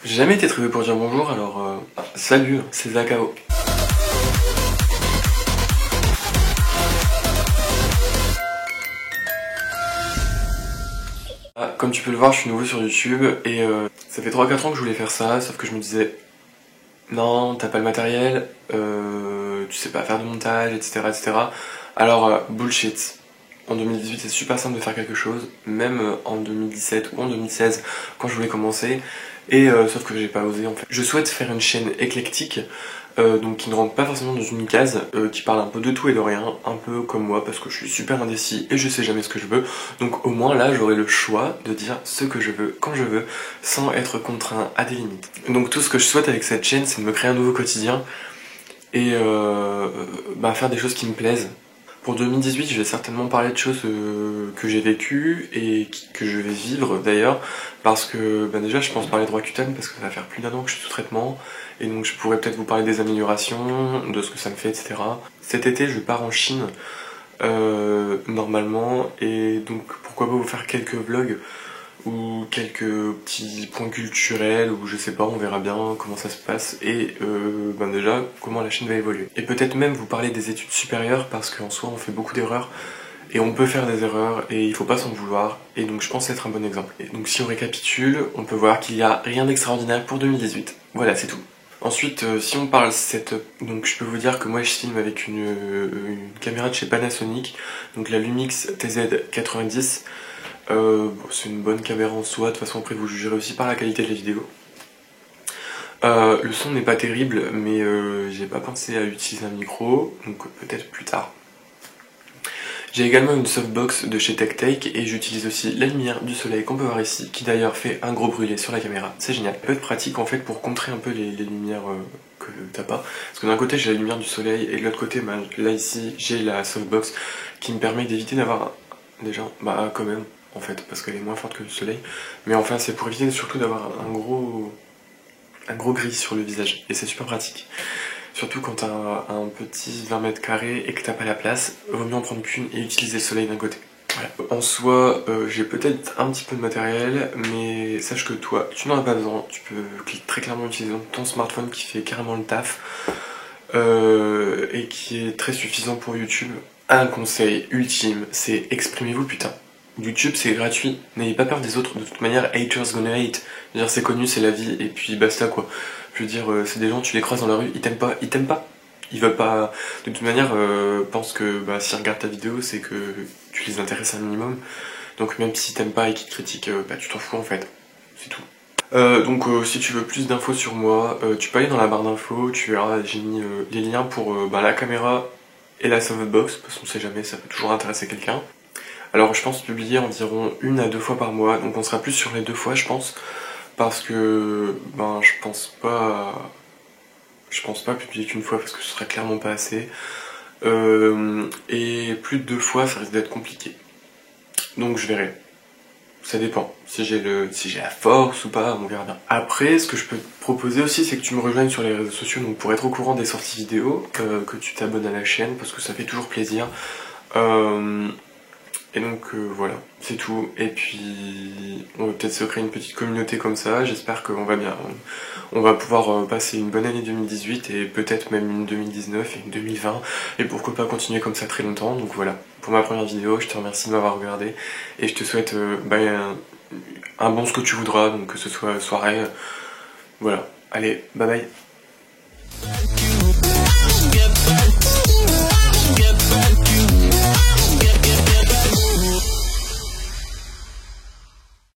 J'ai jamais été très doué pour dire bonjour, alors salut, c'est Zakao. Comme tu peux le voir, je suis nouveau sur YouTube et ça fait 3-4 ans que je voulais faire ça, sauf que je me disais non, t'as pas le matériel, tu sais pas faire de montage, etc. etc. Alors, bullshit. En 2018, c'est super simple de faire quelque chose, même en 2017 ou en 2016, quand je voulais commencer, et sauf que j'ai pas osé en fait. Je souhaite faire une chaîne éclectique, donc qui ne rentre pas forcément dans une case, qui parle un peu de tout et de rien, un peu comme moi, parce que je suis super indécis et je sais jamais ce que je veux, donc au moins là j'aurai le choix de dire ce que je veux, quand je veux, sans être contraint à des limites. Donc tout ce que je souhaite avec cette chaîne, c'est de me créer un nouveau quotidien, et faire des choses qui me plaisent. Pour 2018, je vais certainement parler de choses que j'ai vécues et que je vais vivre d'ailleurs, parce que déjà je pense parler de Roaccutane parce que ça va faire plus d'un an que je suis sous traitement, et donc je pourrais peut-être vous parler des améliorations, de ce que ça me fait, etc. Cet été je pars en Chine, normalement, et donc pourquoi pas vous faire quelques vlogs ou quelques petits points culturels, ou je sais pas, on verra bien comment ça se passe, et déjà comment la chaîne va évoluer. Et peut-être même vous parler des études supérieures, parce qu'en soi on fait beaucoup d'erreurs, et on peut faire des erreurs, et il faut pas s'en vouloir, et donc je pense être un bon exemple. Et donc si on récapitule, on peut voir qu'il y a rien d'extraordinaire pour 2018. Voilà, c'est tout. Ensuite, si on parle setup, donc je peux vous dire que moi je filme avec une caméra de chez Panasonic, donc la Lumix TZ90. C'est une bonne caméra en soi, de toute façon après vous jugerez aussi par la qualité de la vidéo. Le son n'est pas terrible, mais j'ai pas pensé à utiliser un micro, donc peut-être plus tard. J'ai également une softbox de chez TechTake et j'utilise aussi la lumière du soleil qu'on peut voir ici, qui d'ailleurs fait un gros brûlé sur la caméra, c'est génial. Ça peut être pratique en fait pour contrer un peu les lumières que t'as pas, parce que d'un côté j'ai la lumière du soleil et de l'autre côté, là ici, j'ai la softbox qui me permet d'éviter d'avoir, déjà, quand même, en fait, parce qu'elle est moins forte que le soleil, mais enfin c'est pour éviter surtout d'avoir un gros gris sur le visage, et c'est super pratique. Surtout quand t'as un petit 20 mètres carrés et que t'as pas la place, vaut mieux en prendre qu'une et utiliser le soleil d'un côté. Voilà. En soi, j'ai peut-être un petit peu de matériel, mais sache que toi, tu n'en as pas besoin. Tu peux très clairement utiliser ton smartphone qui fait carrément le taf, et qui est très suffisant pour YouTube. Un conseil ultime, c'est exprimez-vous putain. YouTube c'est gratuit, n'ayez pas peur des autres, de toute manière haters gonna hate, je veux dire c'est connu, c'est la vie, et puis basta quoi. Je veux dire, c'est des gens, tu les croises dans la rue, ils t'aiment pas, ils veulent pas, de toute manière, pense que s'ils regardent ta vidéo, c'est que tu les intéresses un minimum, donc même s'ils t'aiment pas et qu'ils te critiquent, tu t'en fous en fait, c'est tout. Si tu veux plus d'infos sur moi, tu peux aller dans la barre d'infos, tu verras, j'ai mis les liens pour la caméra et la softbox, parce qu'on sait jamais, ça peut toujours intéresser quelqu'un. Alors je pense publier environ 1 à 2 fois par mois, donc on sera plus sur les 2 fois je pense, parce que je pense pas publier qu'une fois parce que ce serait clairement pas assez, et plus de 2 fois ça risque d'être compliqué, donc je verrai. Ça dépend, si j'ai la force ou pas, on verra bien. Après, ce que je peux te proposer aussi, c'est que tu me rejoignes sur les réseaux sociaux, donc pour être au courant des sorties vidéo, que tu t'abonnes à la chaîne, parce que ça fait toujours plaisir. Et donc voilà, c'est tout. Et puis on va peut-être se créer une petite communauté comme ça, j'espère qu'on va bien. On va pouvoir passer une bonne année 2018 et peut-être même une 2019 et une 2020. Et pourquoi pas continuer comme ça très longtemps. Donc voilà, pour ma première vidéo, je te remercie de m'avoir regardé. Et je te souhaite un bon ce que tu voudras, donc que ce soit soirée. Voilà, allez, bye bye.